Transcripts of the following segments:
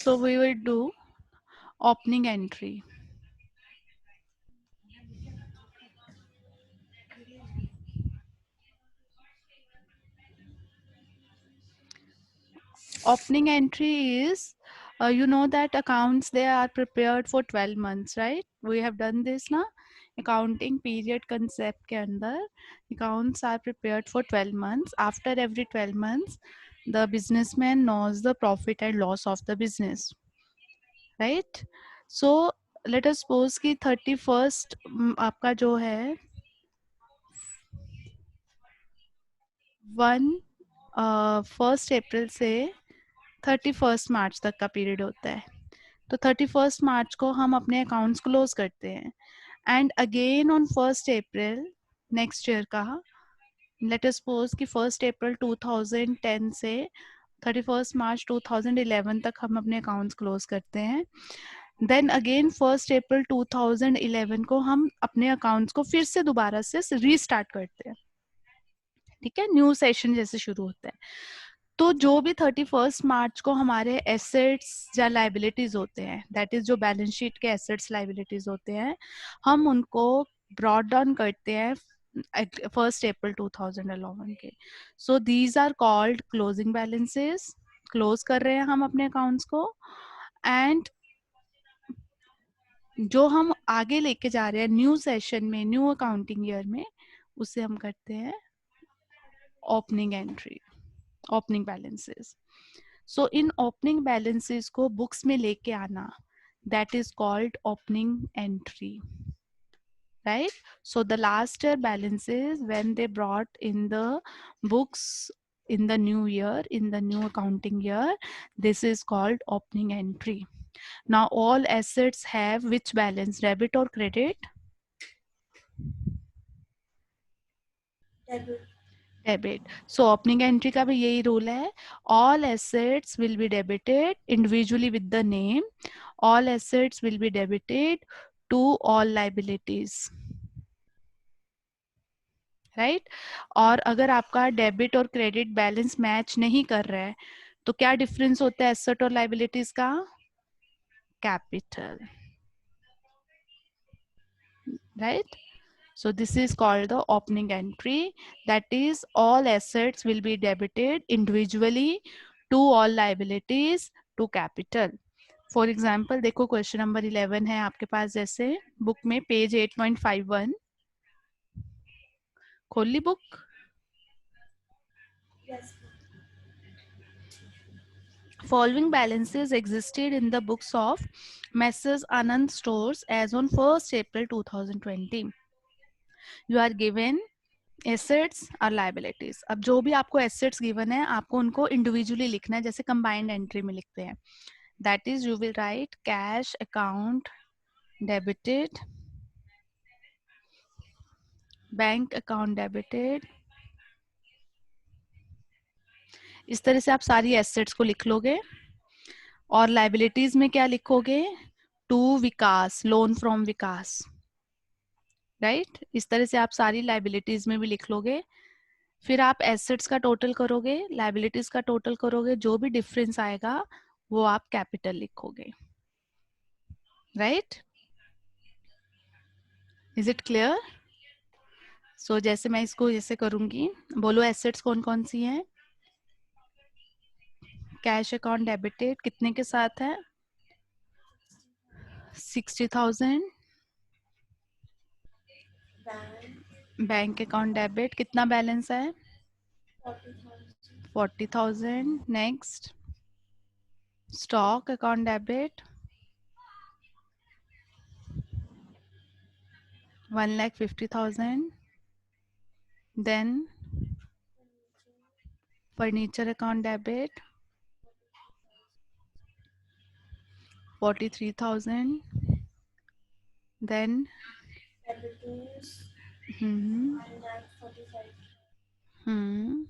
So we will do opening entry. Opening entry is, you know that accounts, they are prepared for 12 months, right? We have done this na. Accounting period concept के अंदर accounts are prepared for 12 months. After every 12 months, the businessman knows the profit and loss of the business, right? So let us suppose कि 31st आपका जो है 1 अप्रैल से 31 मार्च तक का period होता है. तो 31 मार्च को हम अपने अकाउंट्स क्लोज करते हैं. And again on 1 April next year का, लेट अस सपोज कि 1 अप्रैल 2010 से 31 मार्च 2011 तक हम अपने अकाउंट्स क्लोज करते हैं. देन अगेन 1 अप्रैल 2011 को हम अपने अकाउंट्स को फिर से दोबारा से रीस्टार्ट करते हैं. ठीक है, न्यू सेशन जैसे शुरू होता है. तो जो भी 31 मार्च को हमारे एसेट्स या लाइबिलिटीज होते हैं, दैट इज जो बैलेंस शीट के एसेट्स लाइबिलिटीज होते हैं, हम उनको ब्रॉट डाउन करते हैं 1 अप्रैल 2011 के. So these are called closing balances. Close कर रहे हैं हम अपने अकाउंट्स को, एंड जो हम आगे लेके जा रहे हैं न्यू सेशन में, न्यू अकाउंटिंग ईयर में, उसे हम करते हैं ओपनिंग एंट्री, ओपनिंग बैलेंसेस. सो इन ओपनिंग बैलेंसेस को बुक्स में लेके आना, that is called opening entry, right? So the last year balances when they brought in the books in the new year, in the new accounting year, this is called opening entry. Now all assets have which balance, debit or credit? Debit. So opening entry का भी यही rule है. All assets will be debited individually with the name. All assets will be debited to all liabilities. Right? और अगर आपका debit और credit balance match नहीं कर रहा है, तो क्या डिफरेंस होता है एसेट और लाइबिलिटीज का? Capital, right? So this is called the opening entry. That is, all assets will be debited individually to all liabilities to capital. For example, देखो क्वेश्चन नंबर 11 है आपके पास, जैसे बुक में पेज 8.51. खोल ली book? Yes. Following balances existed in the books of Messrs. Anand Stores as on 1st April 2020. You are given assets और liabilities. अब जो भी आपको assets given है, आपको उनको individually लिखना है, जैसे combined entry में लिखते हैं. That is, you will write cash account debited, bank account debited. इस तरह से आप सारी assets को लिख लोगे. और liabilities में क्या लिखोगे? To Vikas, loan from Vikas. Right? इस तरह से आप सारी लाइबिलिटीज में भी लिख लोगे. फिर आप एसेट्स का टोटल करोगे, लाइबिलिटीज का टोटल करोगे, जो भी डिफरेंस आएगा वो आप कैपिटल लिखोगे. Right? Is it clear? So जैसे मैं इसको जैसे करूंगी, बोलो एसेट्स कौन कौन सी हैं? कैश अकाउंट डेबिटेड कितने के साथ है? 60,000. बैंक अकाउंट डेबिट कितना बैलेंस है? 40,000. Next, stock account debit 1,50,000. Then furniture account debit 43,000. Then Debitors hmm, 1,45,000. hmm.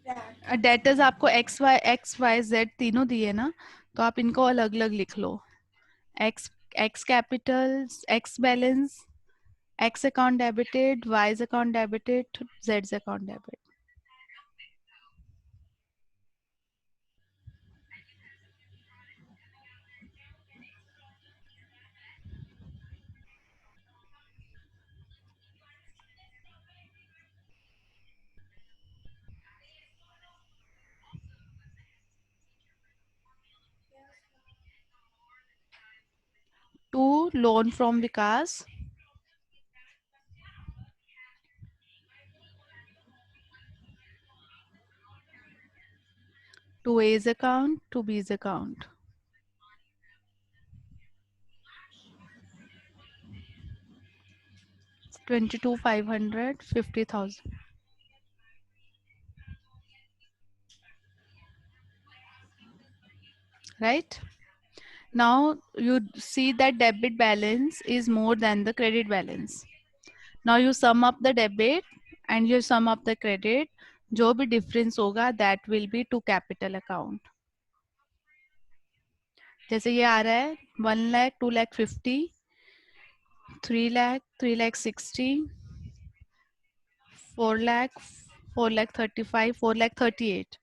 Bracket. Debtors आपको एक्स वाई जेड तीनों दिए ना, तो आप इनको अलग अलग लिख लो. X capital, X balance, X account debited, Y's account debited, जेड्स account debit. loan from Vikas. To A's account, to B's account. It's 22,500, 50,000. Right? Now you see that debit balance is more than the credit balance. Now you sum up the debit and you sum up the credit. जो भी difference होगा that will be to capital account. जैसे ये आ रहा है 1 lakh, 2 lakh 50, 3 lakh, 3 lakh 60, 4 lakh, 4 lakh 35, 4 lakh 38.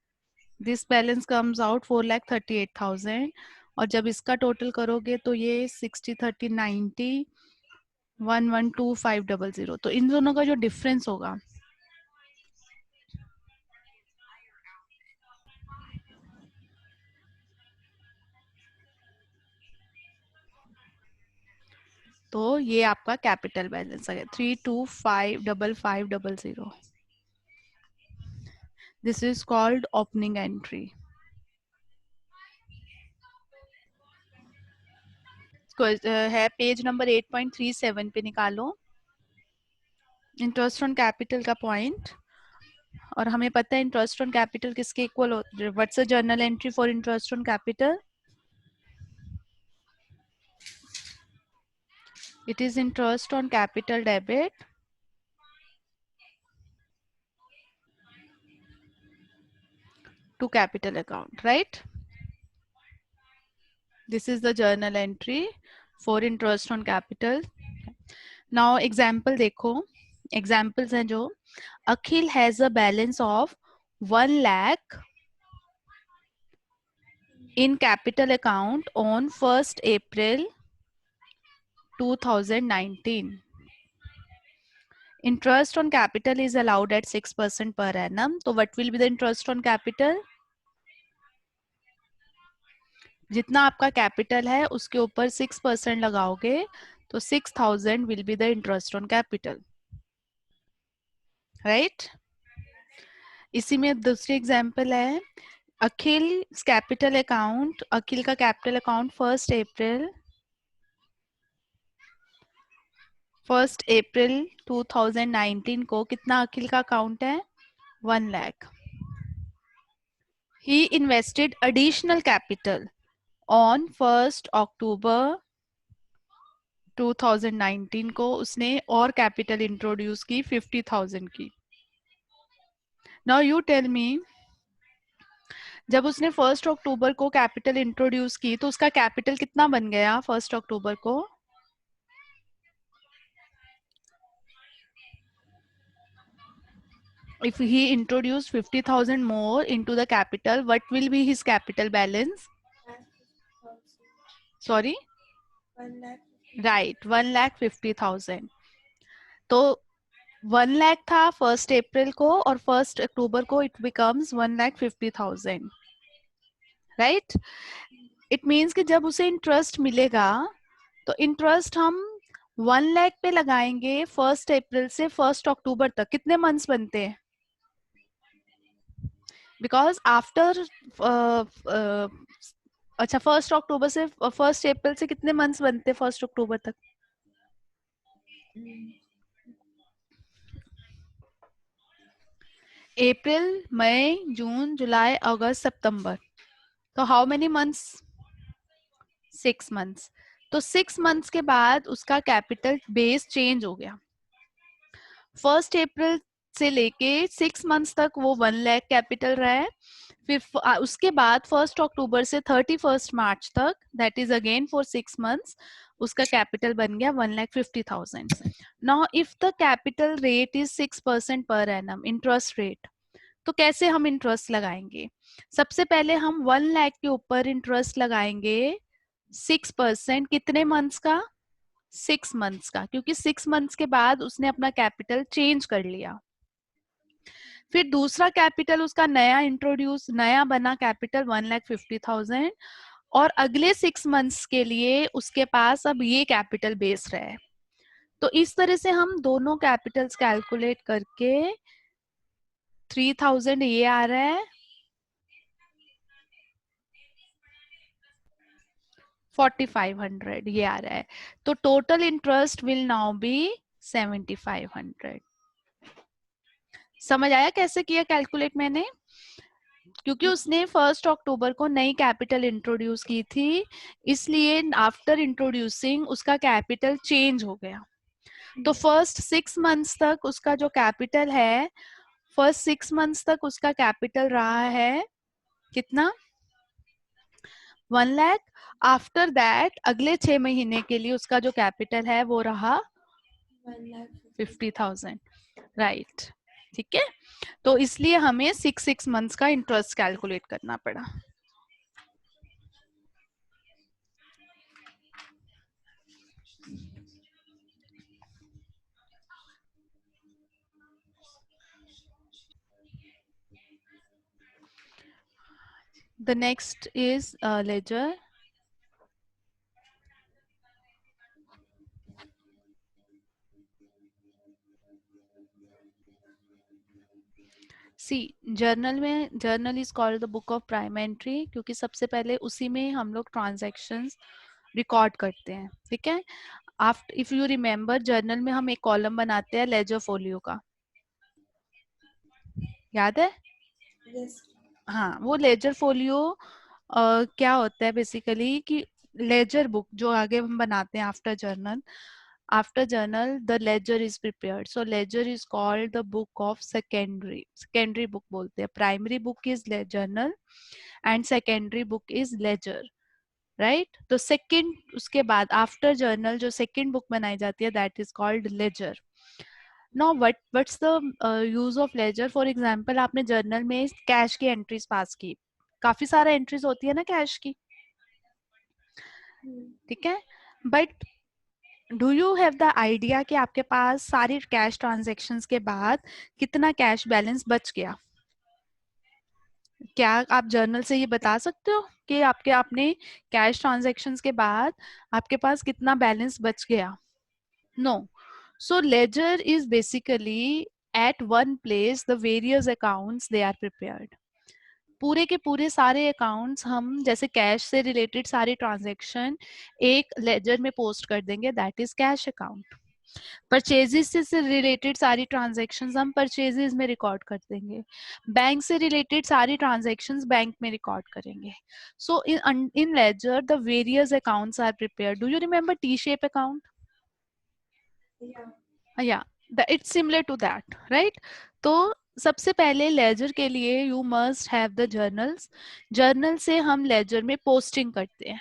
This balance comes out 4 lakh 38,000. और जब इसका टोटल करोगे तो ये 60, 30, 90, 112,500. तो इन दोनों का जो डिफरेंस होगा तो ये आपका कैपिटल बैलेंस है 325,550. This is called opening entry. है पेज नंबर 8.37 पे निकालो इंटरेस्ट ऑन कैपिटल का पॉइंट. और हमें पता है इंटरेस्ट ऑन कैपिटल किसके इक्वल होता है. What's a journal entry for interest on capital. It is interest on capital debit to capital account, right? This is the journal entry for interest on capital. Now example देखो, examples हैं जो Akhil has a balance of 1 lakh in capital account on 1st April 2019. Interest on capital is allowed at 6% per annum. So what will be the interest on capital? जितना आपका capital है उसके ऊपर 6% लगाओगे तो 6,000 will be the interest on capital. Right. इसी में दूसरी एग्जांपल है अखिल कैपिटल अकाउंट. अखिल का कैपिटल अकाउंट 1 अप्रैल 2019 को कितना अखिल का अकाउंट है 1 लाख. ही इन्वेस्टेड एडिशनल कैपिटल ऑन 1 अक्टूबर 2019 को उसने और कैपिटल इंट्रोड्यूस की 50,000 की. नाउ यू टेल मी जब उसने 1 अक्टूबर को कैपिटल इंट्रोड्यूस की तो उसका कैपिटल कितना बन गया 1 अक्टूबर को. If he introduced 50,000 more into the capital, what will be his capital balance? Sorry? 1 lakh. Right, 1,50,000. तो 1 लाख था 1 अप्रैल को और 1 अक्टूबर को it becomes 1,50,000. Right. It means कि जब उसे इंटरेस्ट मिलेगा तो इंटरेस्ट हम 1 लाख पे लगाएंगे 1 अप्रैल से 1 अक्टूबर तक. कितने मंथ्स बनते हैं. बिकॉज आफ्टर अच्छा 1 अक्टूबर से 1 अप्रैल से कितने मंथ्स बनते हैं 1 अक्टूबर तक. अप्रैल, मई, जून, जुलाई, अगस्त, सितंबर. तो हाउ मेनी मंथ्स 6 मंथ्स. तो 6 मंथ्स के बाद उसका कैपिटल बेस चेंज हो गया. 1 अप्रैल से लेके 6 मंथ्स तक वो 1 लाख कैपिटल रहा है. फिर उसके बाद 1 अक्टूबर से 31 मार्च तक that is again for 6 months उसका कैपिटल बन गया 1,50,000. Now if the capital rate is 6% per annum interest rate. तो कैसे हम इंटरेस्ट लगाएंगे. सबसे पहले हम 1 लाख के ऊपर इंटरेस्ट लगाएंगे 6%. कितने मंथ्स का 6 मंथ्स का. क्योंकि 6 मंथ्स के बाद उसने अपना कैपिटल चेंज कर लिया. फिर दूसरा कैपिटल उसका नया इंट्रोड्यूस नया बना कैपिटल 1,50,000 और अगले 6 मंथ्स के लिए उसके पास अब ये कैपिटल बेस रहा है। तो इस तरह से हम दोनों कैपिटल्स कैलकुलेट करके 3000 ये आ रहा है, 4500 ये आ रहा है। तो total interest will now be 7500। समझ आया कैसे किया कैलकुलेट मैंने? क्योंकि उसने 1 अक्टूबर को नई कैपिटल इंट्रोड्यूस की थी, इसलिए आफ्टर इंट्रोड्यूसिंग उसका कैपिटल चेंज हो गया। तो फर्स्ट 6 मंथ्स तक उसका जो कैपिटल है, फर्स्ट 6 मंथ्स तक उसका कैपिटल रहा है कितना? 1 लाख। आफ्टर दैट अगले 6 महीने के लिए उसका जो कैपिटल है वो रहा 50,000, राइट। ठीक है, तो इसलिए हमें 6 मंथ्स का इंटरेस्ट कैलकुलेट करना पड़ा। The next is ledger. See journal में, journal is called the book of prime entry, क्योंकि सबसे पहले उसी में हम लोग ट्रांजैक्शंस रिकॉर्ड करते हैं। ठीक है, after if you remember journal में हम एक कॉलम बनाते हैं लेजर फोलियो का, याद है? Yes. हाँ, वो लेजर फोलियो क्या होता है बेसिकली कि लेजर बुक जो आगे हम बनाते हैं after journal, after journal the ledger is prepared, so ledger is called the book of secondary book बोलते हैं। primary book is journal and secondary book is ledger, right? तो second उसके बाद after journal जो second book बनाई जाती है that is called ledger. now what's the use of ledger? for example आपने जर्नल में कैश की एंट्रीज पास की, काफी सारा एंट्रीज होती है ना कैश की, ठीक है, but do you have the idea कि आपके पास सारी कैश ट्रांजेक्शन्स के बाद कितना कैश बैलेंस बच गया? क्या आप जर्नल से ये बता सकते हो कि आपके आपने कैश ट्रांजेक्शन्स के बाद आपके पास कितना बैलेंस बच गया? No. So ledger is basically at one place the various accounts they are prepared. पूरे के पूरे सारे अकाउंट्स हम जैसे कैश से रिलेटेड सारी ट्रांजेक्शन एक लेजर में पोस्ट कर देंगे, that is cash account. Purchases से रिलेटेड सारी ट्रांजेक्शन्स हम परचेजेस में रिकॉर्ड कर देंगे, बैंक से रिलेटेड सारी ट्रांजेक्शन्स बैंक में रिकॉर्ड करेंगे। So in ledger the various accounts are prepared. Do you remember T shape account? Yeah. या it's similar to that, right? तो सबसे पहले लेजर के लिए you must have the journals. Journal से हम लेजर में पोस्टिंग करते हैं,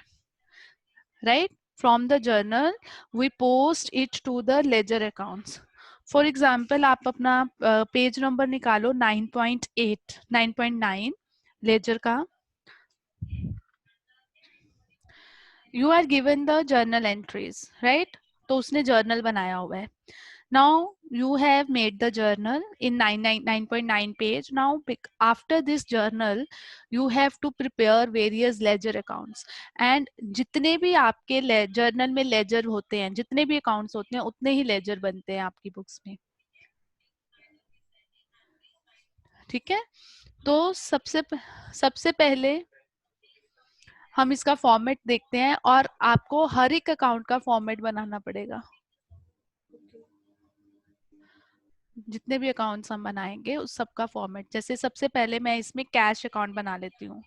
right? From the journal we post it to the ledger accounts. For example आप अपना पेज नंबर निकालो 9.8 9.9 लेजर का, you are given the journal entries, right? तो उसने जर्नल बनाया हुआ है। Now you have made the journal in 9.9 page. Now after this journal you have to prepare various ledger accounts, and जितने भी आपके जर्नल में लेजर होते हैं, जितने भी अकाउंट्स होते हैं उतने ही लेजर बनते हैं आपकी बुक्स में। ठीक है, तो सबसे पहले हम इसका फॉर्मेट देखते हैं, और आपको हर एक अकाउंट का फॉर्मेट बनाना पड़ेगा। जितने भी अकाउंट्स हम बनाएंगे उस सब का फॉर्मेट, जैसे सबसे पहले मैं इसमें कैश अकाउंट बना लेती हूँ।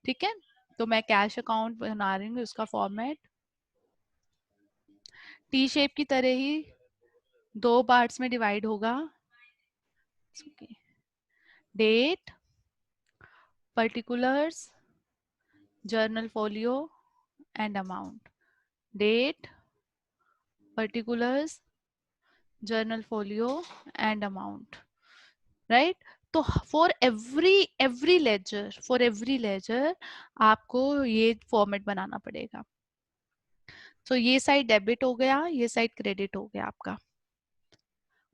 ठीक है, तो मैं कैश अकाउंट बना रही हूँ, उसका फॉर्मेट टी शेप की तरह ही 2 पार्ट्स में डिवाइड होगा। Date, particulars, journal folio and amount. Date, particulars, journal folio and amount, right? तो फॉर एवरी लेजर आपको ये फॉर्मेट बनाना पड़ेगा। तो ये साइड डेबिट हो गया, ये साइड क्रेडिट हो गया आपका,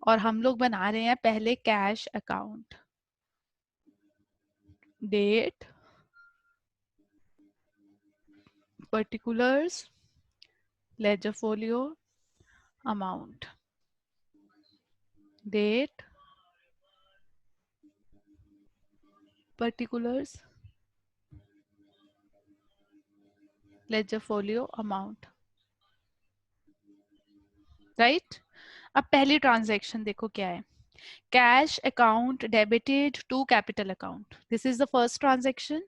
और हम लोग बना रहे हैं पहले cash account. Date, particulars, ledger folio, amount, date, particulars, ledger folio, amount, right. अब पहली ट्रांजैक्शन देखो क्या है, cash account debited to capital account, this is the first transaction.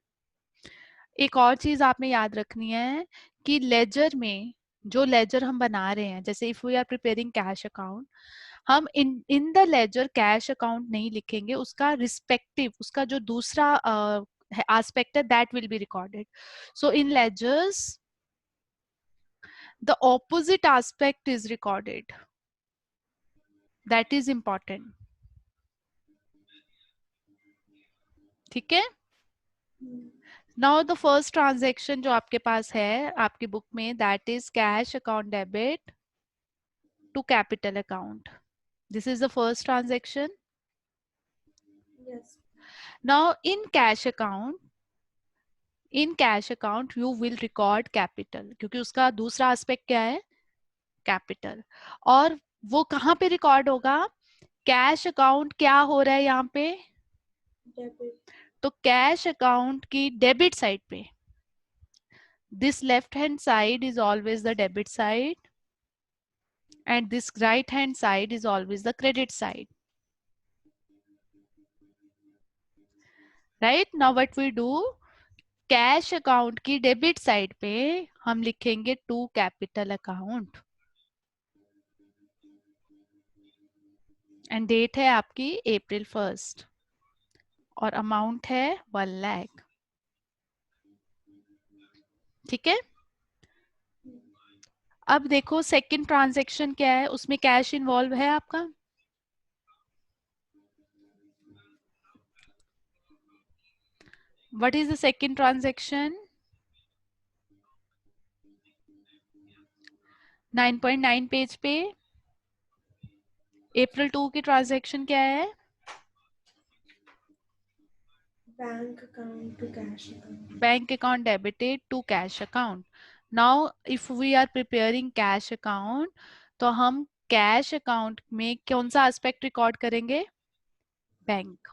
एक और चीज आपने याद रखनी है कि लेजर में जो लेजर हम बना रहे हैं, जैसे if we are preparing cash account, हम in in the ledger cash account नहीं लिखेंगे, उसका रिस्पेक्टिव, उसका जो दूसरा एस्पेक्ट है that will be recorded. So in ledgers the opposite aspect is recorded, that is important. ठीक है। नाउ द फर्स्ट ट्रांजेक्शन जो आपके पास है आपकी बुक में, that is cash account debit to capital account, this is the first transaction. Yes. Now in cash account you will record capital, क्योंकि उसका दूसरा एस्पेक्ट क्या है, कैपिटल। और वो कहाँ पे रिकॉर्ड होगा, कैश अकाउंट क्या हो रहा है यहाँ पे, Debit. तो कैश अकाउंट की डेबिट साइड पे, this left hand side is always the debit side and this right hand side is always the credit side. Right, now what we do, cash account की debit side पे हम लिखेंगे to capital account, and date है आपकी अप्रैल 1 और amount है 1 लाख। ठीक है। अब देखो सेकंड ट्रांजैक्शन क्या है, उसमें कैश इन्वॉल्व है आपका, what is the second transaction, 9.9 page पे अप्रैल 2 की ट्रांजैक्शन क्या है, Bank account to cash account. Bank account debited to cash account. Now if we are preparing cash account, तो हम कैश अकाउंट में कौन सा एस्पेक्ट रिकॉर्ड करेंगे, बैंक।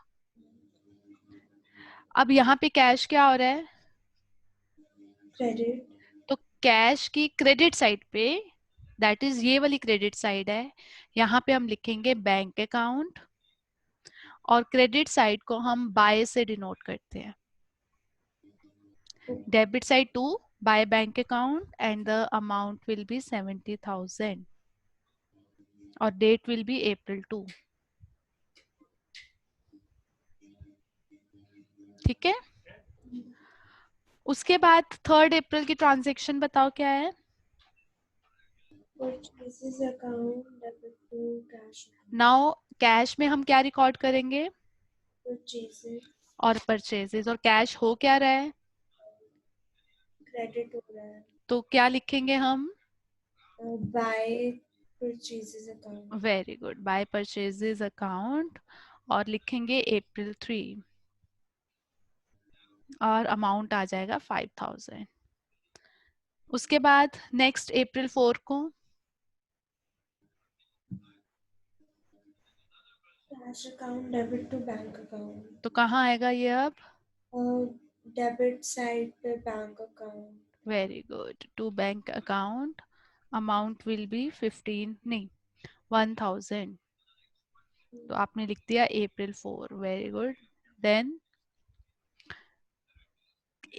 अब यहाँ पे कैश क्या हो रहा है, Credit. तो कैश की क्रेडिट साइड पे, दैट इज ये वाली क्रेडिट साइड है, यहाँ पे हम लिखेंगे बैंक अकाउंट, और क्रेडिट साइड को हम बाय से डिनोट करते हैं, debit side to by bank account and the amount will be 70,000 और डेट विल बी अप्रैल 2। ठीक है। उसके बाद 3 अप्रैल की ट्रांजेक्शन बताओ क्या है, Purchases account debit to cash account. Now cash में हम क्या रिकॉर्ड करेंगे, Purchases. और परचेजेस, और कैश हो क्या रहा है, Credit हो रहा है. तो क्या लिखेंगे हम, Buy purchases account. Very good, by purchases account, और लिखेंगे अप्रैल 3 और अमाउंट आ जाएगा 5,000। उसके बाद नेक्स्ट अप्रैल 4 को, Cash account debit to bank account. तो कहाँ आएगा ये अब, Debit side पे bank account. Very good, to bank account, amount will be 15 नहीं 1,000, तो आपने लिख दिया अप्रैल 4, वेरी गुड। देन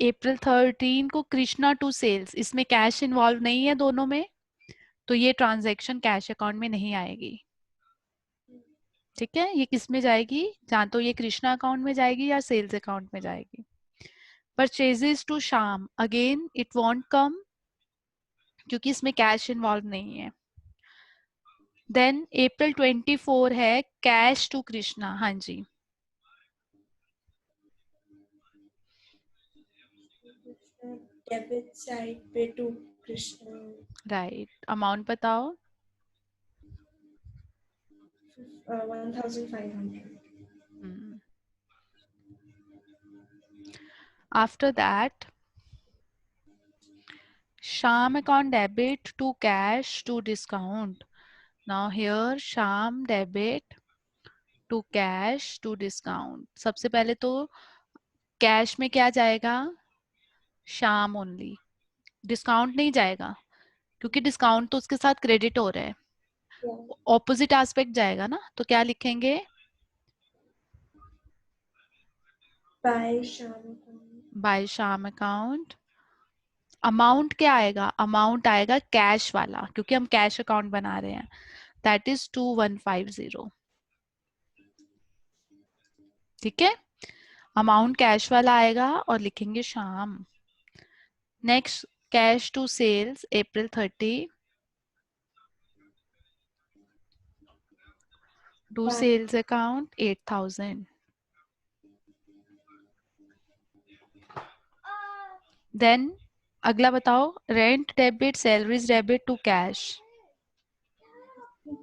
अप्रैल 13 को कृष्णा टू सेल्स, इसमें कैश इन्वॉल्व नहीं है दोनों में, तो ये ट्रांजैक्शन कैश अकाउंट में नहीं आएगी। ठीक है, ये किस में जाएगी, जहाँ तो ये कृष्णा अकाउंट में जाएगी या सेल्स अकाउंट में जाएगी। परचेजेस टू शाम, अगेन इट वॉन्ट कम, क्योंकि इसमें कैश इन्वॉल्व नहीं है। देन अप्रैल 24 है कैश टू कृष्णा, हाँ जी, Debit side पे to Krishna. राइट, अमाउंट बताओ, 1,500. After that Sham account debit to cash to discount. Now here Sham debit to cash to discount. सबसे पहले तो कैश में क्या जाएगा, शाम ओनली, डिस्काउंट नहीं जाएगा क्योंकि डिस्काउंट तो उसके साथ क्रेडिट हो रहा है, Yeah. ऑपोजिट एस्पेक्ट जाएगा ना, तो क्या लिखेंगे, By Sham account. बाय शाम अकाउंट। अमाउंट क्या आएगा, अमाउंट आएगा कैश वाला क्योंकि हम कैश अकाउंट बना रहे हैं, दैट इज 2150। ठीक है, अमाउंट कैश वाला आएगा और लिखेंगे शाम। Next cash to sales April 30 to By sales account 8000। Then अगला बताओ, rent debit salaries debit to cash,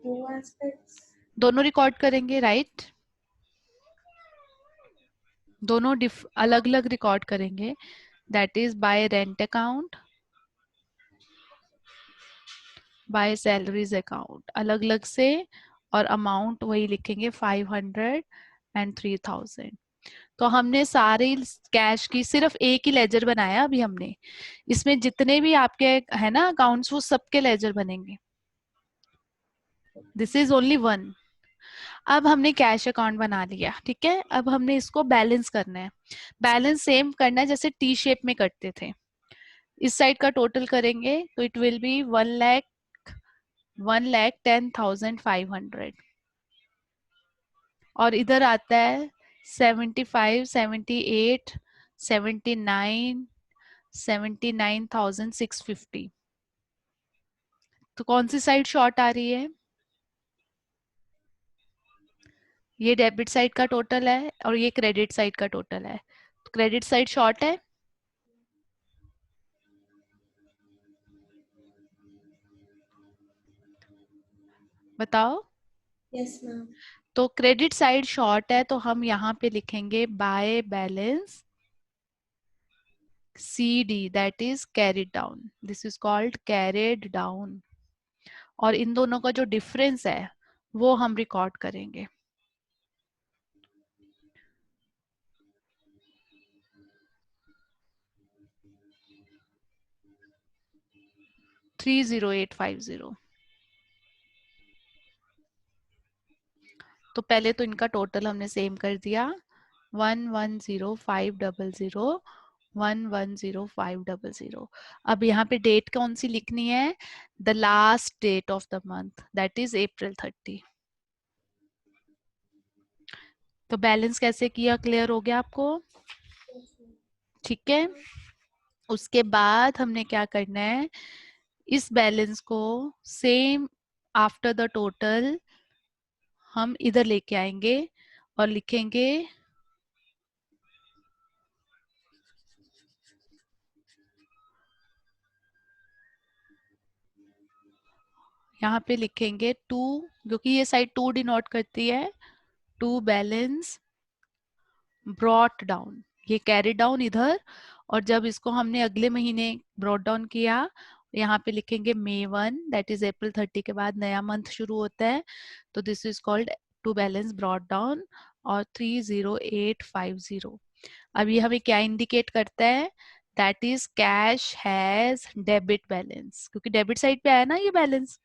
two aspects. दोनों रिकॉर्ड करेंगे राइट, दोनों अलग अलग रिकॉर्ड करेंगे, that is by rent account, by salaries account अलग अलग से, और अमाउंट वही लिखेंगे 500 एंड 3000। तो हमने सारे कैश की सिर्फ एक ही लेजर बनाया अभी हमने, इसमें जितने भी आपके है ना अकाउंट्स वो सबके लेजर बनेंगे, दिस इज ओनली वन। अब हमने कैश अकाउंट बना लिया, ठीक है, अब हमने इसको बैलेंस करना है, बैलेंस सेम करना है जैसे टी शेप में करते थे, इस साइड का टोटल करेंगे तो इट विल बी 1,10,500 और इधर आता है 75, 78, 79, 79,650। तो कौन सी साइड शॉर्ट आ रही है, ये डेबिट साइड का टोटल है और ये क्रेडिट साइड का टोटल है, तो क्रेडिट साइड शॉर्ट है, बताओ। Yes, ma'am. तो क्रेडिट साइड शॉर्ट है तो हम यहाँ पे लिखेंगे by balance C D, that is carried down, this is called carried down, और इन दोनों का जो डिफरेंस है वो हम रिकॉर्ड करेंगे, 30850। तो पहले तो इनका टोटल हमने सेम कर दिया, 110,500, 110,500। अब यहाँ पे डेट कौन सी लिखनी है, the last date of the month, that is April 30। तो बैलेंस कैसे किया, क्लियर हो गया आपको, Yes, ma'am. ठीक है। उसके बाद हमने क्या करना है, इस बैलेंस को सेम आफ्टर द टोटल हम इधर लेके आएंगे और लिखेंगे, यहाँ पे लिखेंगे टू, क्योंकि ये साइड टू डिनोट करती है, टू बैलेंस ब्रॉट डाउन, ये कैरी डाउन इधर, और जब इसको हमने अगले महीने ब्रॉट डाउन किया, यहाँ पे लिखेंगे May 1, दैट इज अप्रैल 30 के बाद नया मंथ शुरू होता है, तो this is called to balance brought down, और 30850। अब ये हमें क्या इंडिकेट करता है, that is cash has debit balance, क्योंकि डेबिट साइड पे आया ना ये बैलेंस,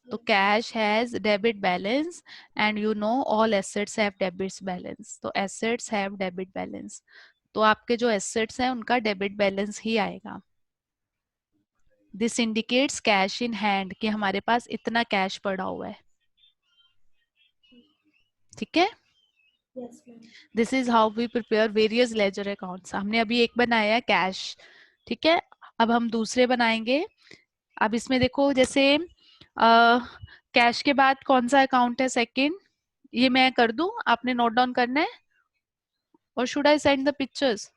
तो cash has debit balance, and you know all assets have debit balance, तो एसेट्स हैव डेबिट बैलेंस, तो आपके जो एसेट्स हैं उनका डेबिट बैलेंस ही आएगा। This indicates cash in hand, कि हमारे पास इतना कैश पड़ा हुआ है, ठीक है। Yes, ma'am. This is how we prepare various ledger accounts, हमने अभी एक बनाया कैश, ठीक है, अब हम दूसरे बनाएंगे। अब इसमें देखो जैसे कैश के बाद कौन सा अकाउंट है सेकंड, ये मैं कर दूं, आपने नोट डाउन करना है, और should I send the pictures,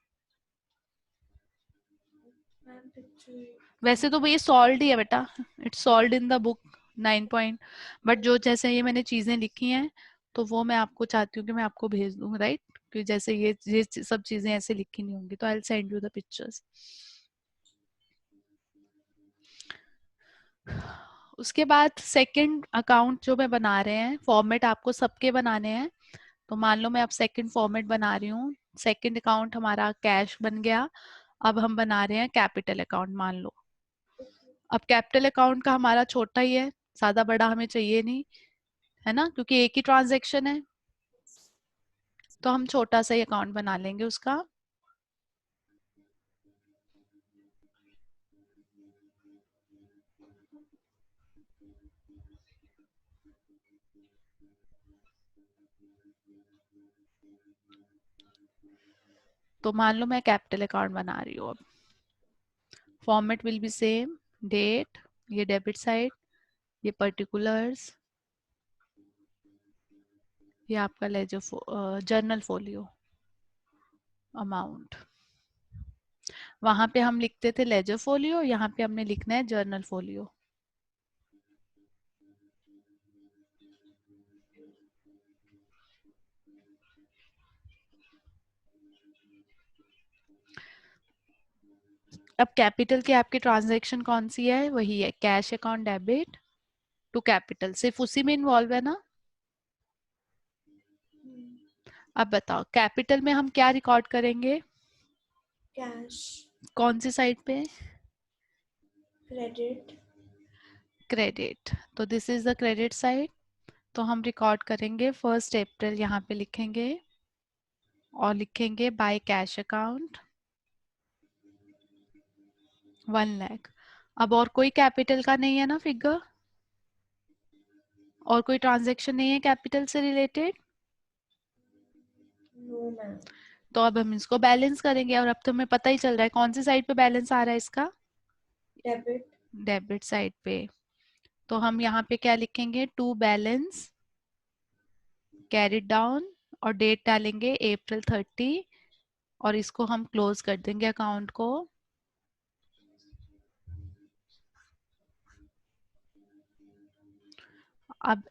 Ma'am, picture. वैसे तो ये सॉल्व ही है बेटा, it's solve in the book 9 point, but जो जैसे ये मैंने चीजें लिखी हैं तो वो मैं आपको चाहती हूँ कि मैं आपको भेज दूँ, राइट, कि जैसे ये सब चीजें ऐसे लिखी नहीं होंगी, तो I will send you the pictures. उसके बाद सेकंड अकाउंट जो मैं बना रहे हैं, फॉर्मेट आपको सबके बनाने हैं। तो मान लो मैं अब सेकंड फॉर्मेट बना रही हूँ। सेकंड अकाउंट हमारा कैश बन गया। अब हम बना रहे हैं कैपिटल अकाउंट, मान लो। अब कैपिटल अकाउंट का हमारा छोटा ही है, ज्यादा बड़ा हमें चाहिए नहीं, है ना, क्योंकि एक ही ट्रांजैक्शन है। तो हम छोटा सा ही अकाउंट बना लेंगे उसका। तो मान लो मैं कैपिटल अकाउंट बना रही हूँ। अब format will be same, date, ये डेबिट साइड, ये पर्टिकुलर्स, ये आपका लेजर जर्नल फोलियो अमाउंट। वहां पे हम लिखते थे लेजर फोलियो, यहाँ पे हमने लिखना है जर्नल फोलियो। अब कैपिटल की आपकी ट्रांजैक्शन कौन सी है? वही है cash account debit to capital, सिर्फ उसी में इन्वॉल्व है ना। अब बताओ कैपिटल में हम क्या रिकॉर्ड करेंगे? कैश, कौन सी साइड पे? Credit, credit. तो this is the credit side. तो हम रिकॉर्ड करेंगे 1 अप्रैल, यहाँ पे लिखेंगे और लिखेंगे बाय कैश अकाउंट 1 लाख। अब और कोई कैपिटल का नहीं है ना फिगर? और कोई ट्रांजैक्शन नहीं है कैपिटल से रिलेटेड? No ma'am. तो अब हम इसको बैलेंस करेंगे, और अब तो हमें पता ही चल रहा है कौन सी साइड पे बैलेंस आ रहा है इसका। डेबिट, डेबिट साइड पे। तो हम यहाँ पे क्या लिखेंगे? टू बैलेंस कैरिड डाउन, और डेट डालेंगे April 30, और इसको हम क्लोज कर देंगे अकाउंट को। अब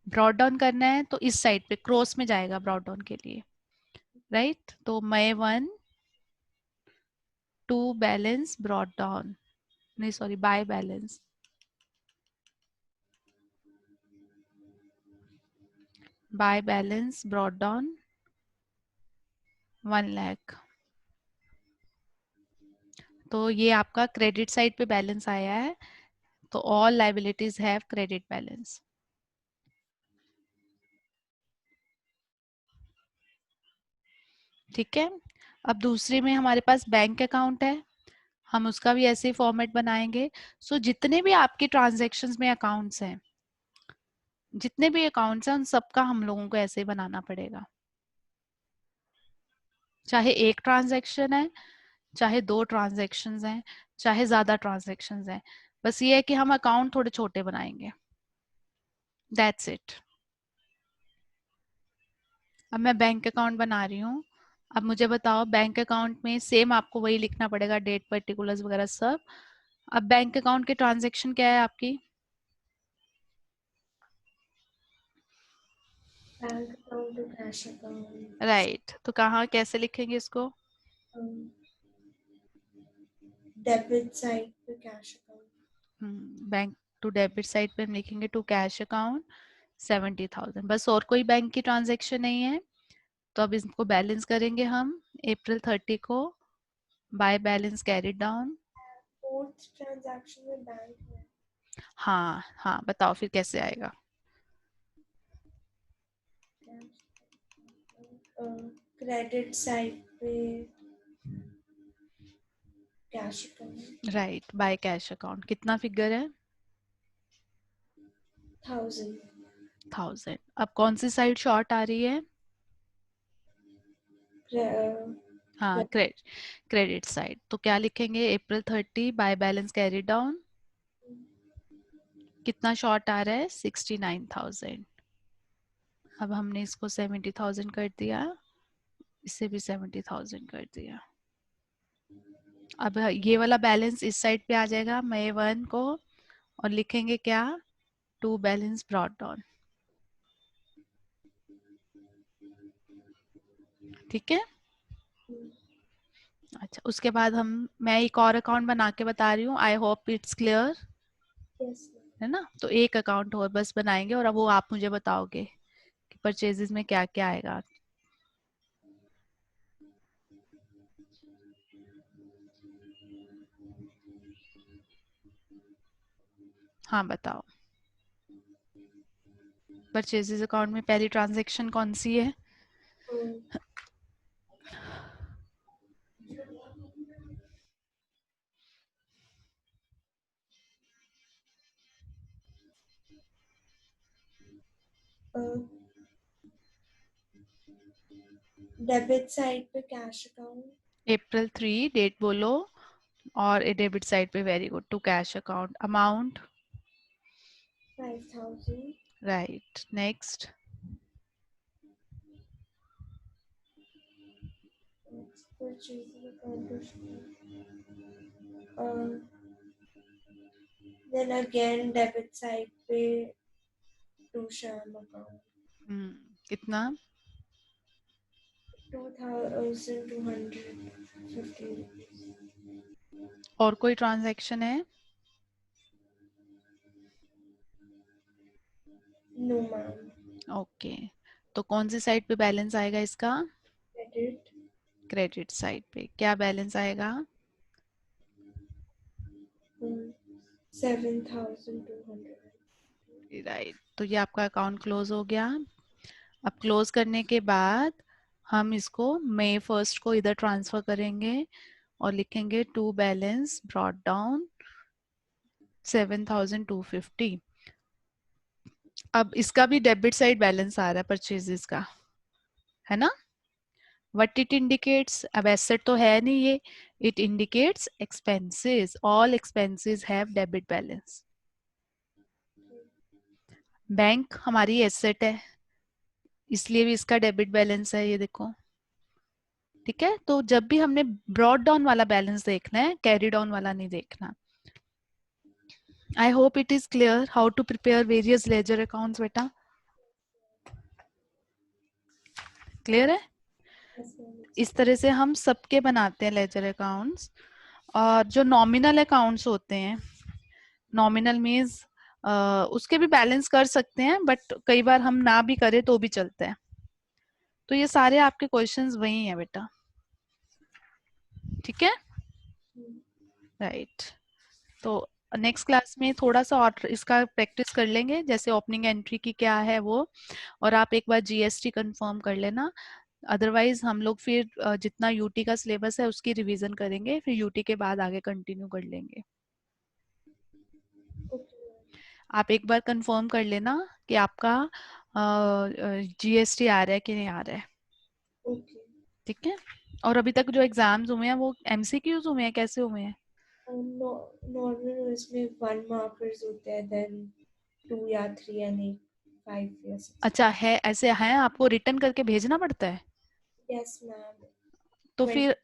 ब्रॉड डाउन करना है तो इस साइड पे क्रॉस में जाएगा ब्रॉड डाउन के लिए, राइट। तो May 1 to balance brought down, नहीं sorry, by balance, by balance brought down 1 lakh. तो ये आपका क्रेडिट साइड पे बैलेंस आया है। तो all liabilities have credit balance. ठीक है। अब दूसरे में हमारे पास बैंक अकाउंट है, हम उसका भी ऐसे ही फॉर्मेट बनाएंगे। सो जितने भी आपके ट्रांजैक्शंस में अकाउंट्स हैं, जितने भी अकाउंट्स हैं, उन सबका हम लोगों को ऐसे ही बनाना पड़ेगा। चाहे एक ट्रांजैक्शन है, चाहे दो ट्रांजैक्शंस हैं, चाहे ज्यादा ट्रांजैक्शंस हैं, बस ये है कि हम अकाउंट थोड़े छोटे बनाएंगे। That's it. अब मैं बैंक अकाउंट बना रही हूँ। अब मुझे बताओ बैंक अकाउंट में सेम आपको वही लिखना पड़ेगा, डेट पर्टिकुलर्स वगैरह सब। अब बैंक अकाउंट के ट्रांजैक्शन क्या है आपकी? Bank account to cash account, right, तो कहाँ कैसे लिखेंगे इसको? डेबिट साइड पे cash account. Bank to debit side पे हम लिखेंगे टू कैश अकाउंट 70,000, बस। और कोई बैंक की ट्रांजैक्शन नहीं है। तो अब इसको बैलेंस करेंगे हम April 30 को, by balance carried down. Fourth transaction में बैंक है। हाँ हाँ, बताओ फिर कैसे आएगा? क्रेडिट साइड पे cash account right, by cash account. कितना फिगर है? 1000। 1000। अब कौन सी साइड शॉर्ट आ रही है? हाँ, क्रेडिट साइड। तो क्या लिखेंगे? April 30 by balance carry down. कितना शॉर्ट आ रहा है? 69,000। अब हमने इसको 70,000 कर दिया, इसे भी 70,000 कर दिया। अब ये वाला बैलेंस इस साइड पे आ जाएगा May 1 को, और लिखेंगे क्या? To balance brought down. ठीक है। अच्छा, उसके बाद हम मैं एक और अकाउंट बना के बता रही हूँ, I hope it's clear. Yes, ma'am. है ना? तो एक अकाउंट और बस बनाएंगे और अब वो आप मुझे बताओगे कि परचेजेस में क्या क्या आएगा. हाँ बताओ. परचेजेस अकाउंट में पहली ट्रांजैक्शन कौन सी है? Um, uh, डेबिट साइड पे कैश अकाउंट अप्रैल 3 डेट बोलो. और डेबिट साइड पे very good to cash account. Amount 5,000. Right. Next. Next purchase account to uh, then again debit side पे to sham account कितना? 2,250 rupees. और कोई transaction है? No ma'am. Okay. तो कौन सी साइड पे बैलेंस आएगा इसका? Credit क्रेडिट साइड पे क्या बैलेंस आएगा? 7,200. राइट. तो ये आपका अकाउंट क्लोज हो गया. अब क्लोज करने के बाद हम इसको मई 1 को इधर ट्रांसफर करेंगे और लिखेंगे टू बैलेंस ब्रॉट डाउन 7,250. अब इसका भी डेबिट साइड बैलेंस आ रहा है परचेजेस का, है ना? What it indicates? अब एसेट तो है नहीं ये. It indicates expenses. All expenses have debit balance. Bank हमारी एसेट है, इसलिए भी इसका डेबिट बैलेंस है, ये देखो. ठीक है. तो जब भी हमने ब्रॉड डाउन वाला बैलेंस देखना है, कैरी डाउन वाला नहीं देखना. I hope it is clear how to prepare various ledger accounts. बेटा क्लियर है? Yes ma'am. इस तरह से हम सबके बनाते हैं लेजर अकाउंट्स. और जो नॉमिनल अकाउंट्स होते हैं, नॉमिनल मीन्स उसके भी बैलेंस कर सकते हैं, बट कई बार हम ना भी करें तो भी चलता है. तो ये सारे आपके क्वेश्चंस वही हैं बेटा. ठीक है. राइट. तो नेक्स्ट क्लास में थोड़ा सा और इसका प्रैक्टिस कर लेंगे, जैसे ओपनिंग एंट्री की क्या है वो. और आप एक बार जीएसटी कंफर्म कर लेना. अदरवाइज हम लोग फिर जितना यूटी का सिलेबस है उसकी रिवीजन करेंगे, फिर यूटी के बाद आगे कंटिन्यू कर लेंगे. Okay. आप एक बार कंफर्म कर लेना कि आपका जीएसटी आ रहा है कि नहीं आ रहा है. Okay. ठीक है. और अभी तक जो एग्जाम्स हुए हैं वो एमसीक्यूज हुए हैं, कैसे हुए हैं? No, normal उसमें 1 markers होते हैं, then 2 या 3 and 8, 5 या 6. अच्छा है, ऐसे हैं? आपको रिटर्न करके भेजना पड़ता है? Yes ma'am. तो फिर 20